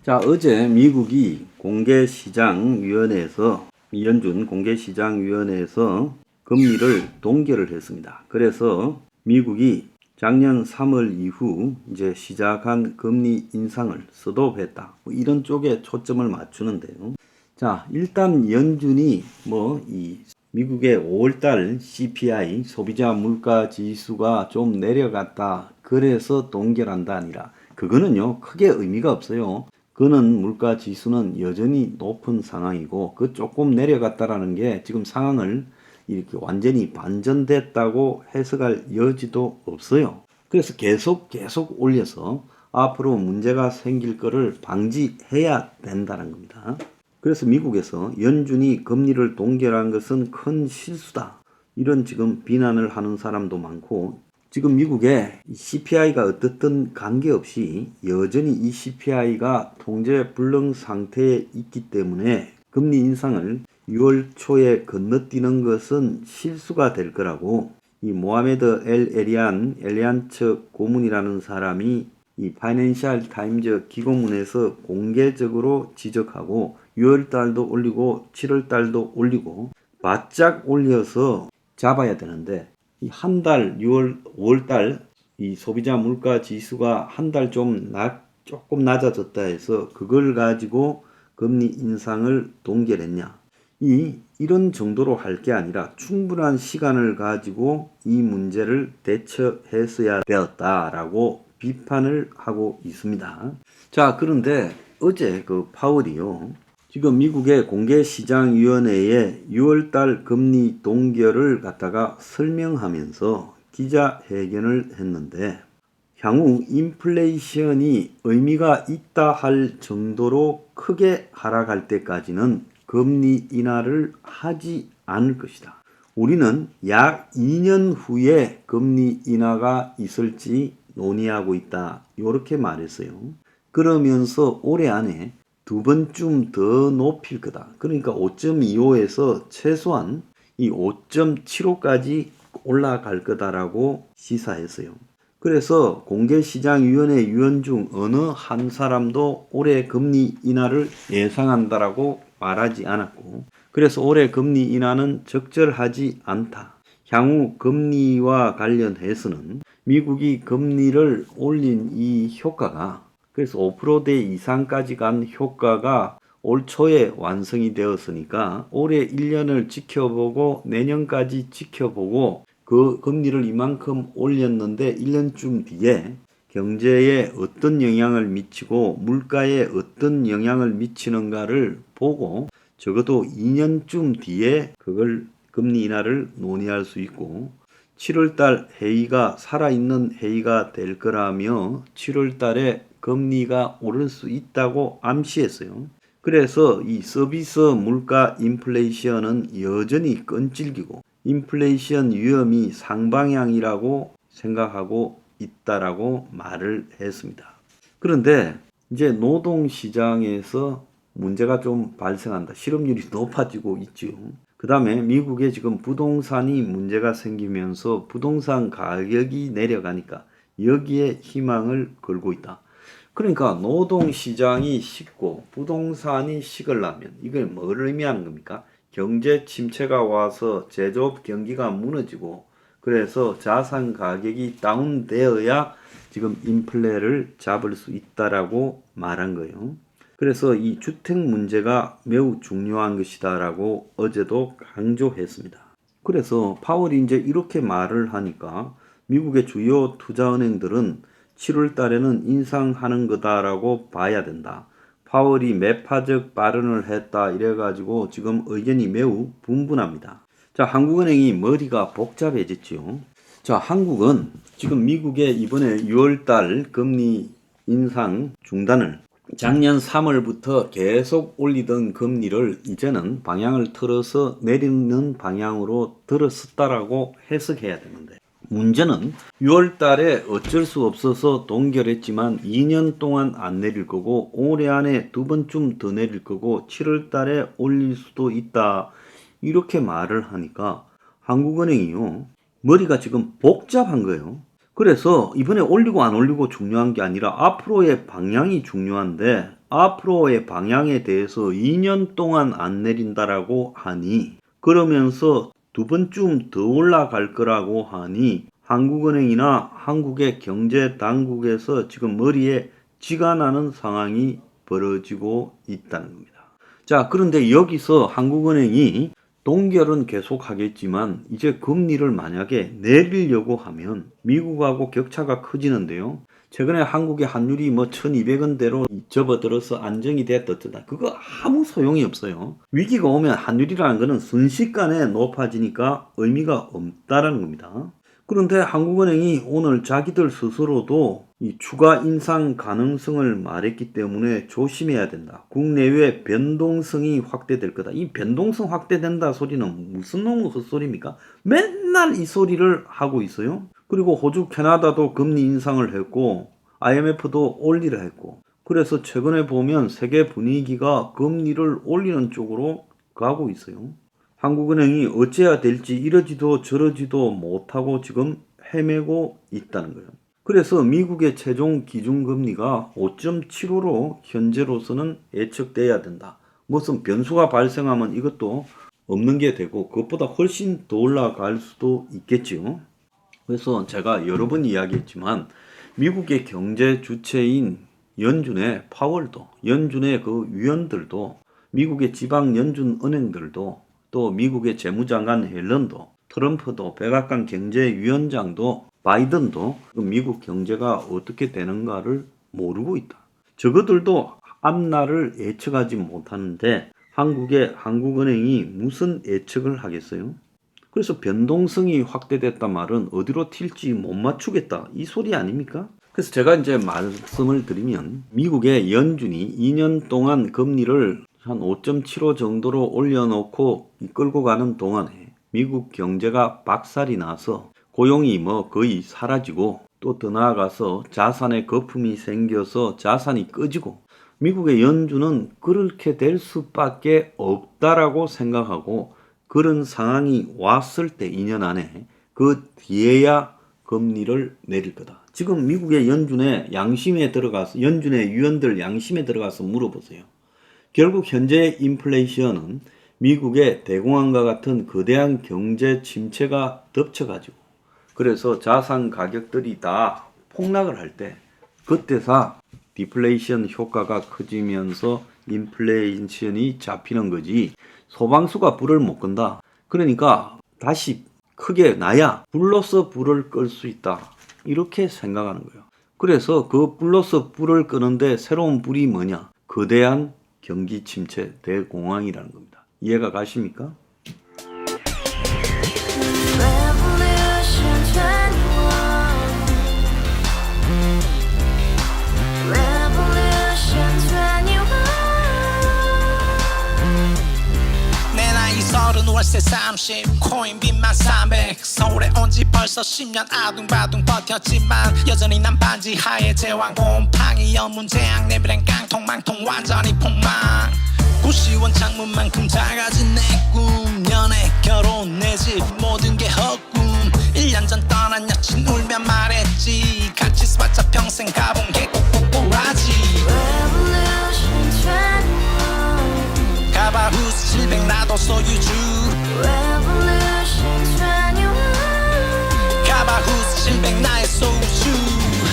자, 어제 미국이 공개시장위원회에서 이현준 공개시장위원회에서 금리를 동결을 했습니다. 그래서 미국이 작년 3월 이후 이제 시작한 금리 인상을 스톱했다. 이런 쪽에 초점을 맞추는데요. 자, 일단 연준이 이 미국의 5월달 CPI 소비자 물가 지수가 좀 내려갔다. 그래서 동결한다 아니라 그거는요 크게 의미가 없어요. 그는 물가 지수는 여전히 높은 상황이고 그 조금 내려갔다라는 게 지금 상황을 이렇게 완전히 반전됐다고 해석할 여지도 없어요. 그래서 계속 올려서 앞으로 문제가 생길 거를 방지해야 된다는 겁니다. 그래서 미국에서 연준이 금리를 동결한 것은 큰 실수다. 이런 지금 비난을 하는 사람도 많고 지금 미국의 CPI가 어떻든 관계없이 여전히 이 CPI가 통제 불능 상태에 있기 때문에 금리 인상을 6월 초에 건너뛰는 것은 실수가 될 거라고 이 모하메드 엘리안츠 고문이라는 사람이 이 파이낸셜 타임즈 기고문에서 공개적으로 지적하고 6월 달도 올리고 7월 달도 올리고 바짝 올려서 잡아야 되는데 이 한 달 5월 달 이 소비자 물가 지수가 한 달 조금 낮아졌다 해서 그걸 가지고 금리 인상을 동결했냐. 이런 정도로 할 게 아니라 충분한 시간을 가지고 이 문제를 대처했어야 되었다라고 비판을 하고 있습니다. 자, 그런데 어제 그 파월이요. 지금 미국의 공개시장위원회에 6월달 금리 동결을 갖다가 설명하면서 기자회견을 했는데 향후 인플레이션이 의미가 있다 할 정도로 크게 하락할 때까지는 금리 인하를 하지 않을 것이다. 우리는 약 2년 후에 금리 인하가 있을지 논의하고 있다. 이렇게 말했어요. 그러면서 올해 안에 두 번쯤 더 높일 거다. 그러니까 5.25에서 최소한 이 5.75까지 올라갈 거다라고 시사했어요. 그래서 공개시장위원회 위원 중 어느 한 사람도 올해 금리 인하를 예상한다라고 말하지 않았고, 그래서 올해 금리 인하는 적절하지 않다. 향후 금리와 관련해서는 미국이 금리를 올린 이 효과가 그래서 5% 이상까지 간 효과가 올 초에 완성이 되었으니까 올해 1년을 지켜보고 내년까지 지켜보고 그 금리를 이만큼 올렸는데 1년쯤 뒤에 경제에 어떤 영향을 미치고 물가에 어떤 영향을 미치는가를 보고 적어도 2년쯤 뒤에 그걸 금리 인하를 논의할 수 있고 7월달 회의가 살아있는 회의가 될 거라며 7월달에 금리가 오를 수 있다고 암시했어요. 그래서 이 서비스 물가 인플레이션은 여전히 끈질기고 인플레이션 위험이 상방향이라고 생각하고 있다라고 말을 했습니다. 그런데 이제 노동시장에서 문제가 좀 발생한다. 실업률이 높아지고 있죠. 그 다음에 미국에 지금 부동산이 문제가 생기면서 부동산 가격이 내려가니까 여기에 희망을 걸고 있다. 그러니까 노동시장이 식고 부동산이 식으려면 이걸 뭘 의미하는 겁니까? 경제 침체가 와서 제조업 경기가 무너지고 그래서 자산 가격이 다운되어야 지금 인플레를 잡을 수 있다라고 말한 거예요. 그래서 이 주택 문제가 매우 중요한 것이다라고 어제도 강조했습니다. 그래서 파월이 이제 이렇게 말을 하니까 미국의 주요 투자은행들은 7월 달에는 인상하는 거다라고 봐야 된다. 파월이 매파적 발언을 했다 이래가지고 지금 의견이 매우 분분합니다. 자, 한국은행이 머리가 복잡해졌지요. 자, 한국은 지금 미국의 이번에 6월달 금리 인상 중단을 작년 3월부터 계속 올리던 금리를 이제는 방향을 틀어서 내리는 방향으로 들었었다라고 해석해야 되는데 문제는 6월 달에 어쩔 수 없어서 동결했지만 2년 동안 안 내릴 거고 올해 안에 두 번쯤 더 내릴 거고 7월 달에 올릴 수도 있다. 이렇게 말을 하니까 한국은행이요. 머리가 지금 복잡한 거예요. 그래서 이번에 올리고 안 올리고 중요한 게 아니라 앞으로의 방향이 중요한데 앞으로의 방향에 대해서 2년 동안 안 내린다라고 하니, 그러면서 두 번쯤 더 올라갈 거라고 하니 한국은행이나 한국의 경제당국에서 지금 머리에 쥐가 나는 상황이 벌어지고 있다는 겁니다. 자, 그런데 여기서 한국은행이 동결은 계속 하겠지만 이제 금리를 만약에 내리려고 하면 미국하고 격차가 커지는데요. 최근에 한국의 환율이 1200원대로 접어들어서 안정이 됐다. 그거 아무 소용이 없어요. 위기가 오면 환율이라는 거는 순식간에 높아지니까 의미가 없다라는 겁니다. 그런데 한국은행이 오늘 자기들 스스로도 이 추가 인상 가능성을 말했기 때문에 조심해야 된다. 국내외 변동성이 확대될 거다. 이 변동성 확대된다 소리는 무슨 놈의 헛소리입니까? 맨날 이 소리를 하고 있어요. 그리고 호주, 캐나다도 금리 인상을 했고 IMF도 올리려 했고, 그래서 최근에 보면 세계 분위기가 금리를 올리는 쪽으로 가고 있어요. 한국은행이 어찌해야 될지 이러지도 저러지도 못하고 지금 헤매고 있다는 거예요. 그래서 미국의 최종 기준금리가 5.75로 현재로서는 예측돼야 된다. 무슨 변수가 발생하면 이것도 없는 게 되고 그것보다 훨씬 더 올라갈 수도 있겠지요. 그래서 제가 여러 번 이야기했지만 미국의 경제 주체인 연준의 파월도, 연준의 그 위원들도, 미국의 지방 연준 은행들도, 또 미국의 재무장관 헬런도, 트럼프도, 백악관 경제위원장도, 바이든도 미국 경제가 어떻게 되는가를 모르고 있다. 저것들도 앞날을 예측하지 못하는데 한국은행이 무슨 예측을 하겠어요? 그래서 변동성이 확대됐단 말은 어디로 튈지 못 맞추겠다, 이 소리 아닙니까? 그래서 제가 이제 말씀을 드리면 미국의 연준이 2년 동안 금리를 한 5.75 정도로 올려놓고 이끌고 가는 동안에 미국 경제가 박살이 나서 고용이 거의 사라지고, 또 더 나아가서 자산에 거품이 생겨서 자산이 꺼지고, 미국의 연준은 그렇게 될 수밖에 없다라고 생각하고 그런 상황이 왔을 때 2년 안에 그 뒤에야 금리를 내릴 거다. 지금 미국의 연준의 양심에 들어가서, 연준의 위원들 양심에 들어가서 물어보세요. 결국 현재 인플레이션은 미국의 대공황과 같은 거대한 경제 침체가 덮쳐가지고, 그래서 자산 가격들이 다 폭락을 할 때 그때서 디플레이션 효과가 커지면서 인플레이션이 잡히는 거지, 소방수가 불을 못 끈다. 그러니까 다시 크게 나야 불로서 불을 끌 수 있다, 이렇게 생각하는 거예요. 그래서 그 불로서 불을 끄는데 새로운 불이 뭐냐? 거대한 경기 침체, 대공황이라는 겁니다. 이해가 가십니까? 월세 30 코인 빚만 300 서울에 온 지 벌써 10년 아둥바둥 버텼지만 여전히 난 반지 하에 제왕 곰팡이 연문제약 내비랑 깡통망통 완전히 폭망 90원 창문만큼 작아진 내 꿈 연애 결혼 내 집 모든 게 헛꿈 1년 전 떠난 여친 울며 말했지 같이 써봤자 평생 가본 게 꼭꼭꼭라지 가바후스 700 나도 소유주 가바후스 700 나의 소유주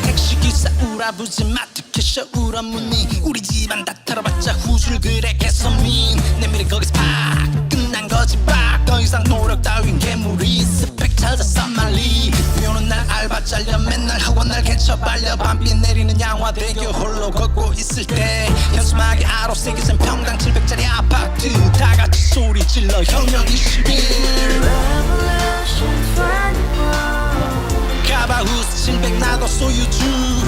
택시기사 우라부지 마트 캐셔 울어무니 우리 집안 다 털어봤자 후줄 그래 개선민 내 미래 거기서 팍 끝난 거지 팍 더 이상 노력 따윈 괴물이 스펙 찾아 싼말리 비오는 날 알바 잘려 맨날 학원 날 개쳐 발려 밤비 내리는 양화대교 홀로 걷고 있을 때 현수막에 아로 새겨진 평당 700짜리 아파트 다같이 소리 질러 혁명 21 가바후스 700 나도 소유주